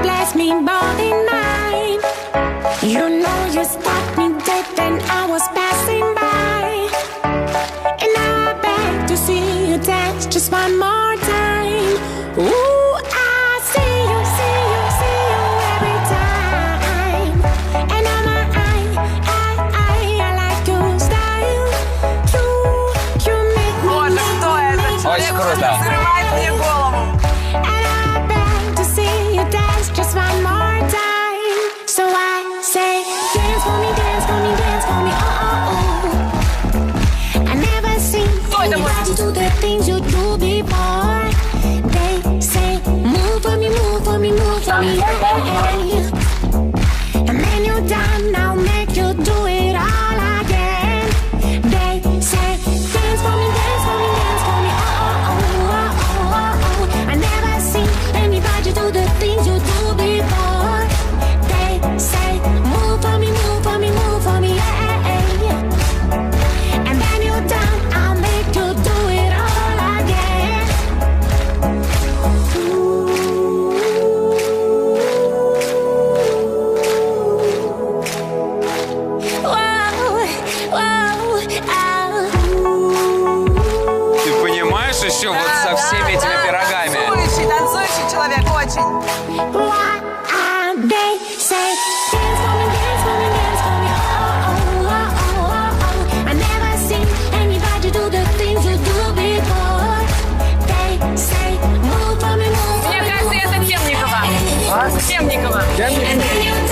Bless me more than mine. You know you stopped me dead when I was passing by. And now I beg to see you dance just one more time. Ooh, I see you, see you, see you every time. And on my I like your style. You make me, Вот что это. Человек взрывает мне голову. Just one more time. So I say, dance for me, dance for me, dance for me, oh, oh, oh. I never seen anybody do the things you do before. They say, move for me, move for me, move for me, yeah. And then you're done, I'll make you do it all again. They say, dance for me, dance for me, dance for me, oh, oh, oh, oh, oh, oh. I never seen anybody do the things you do. Еще вот со всеми этими пирогами. Танцующий человек, очень. Мне кажется, это Темникова. Темникова.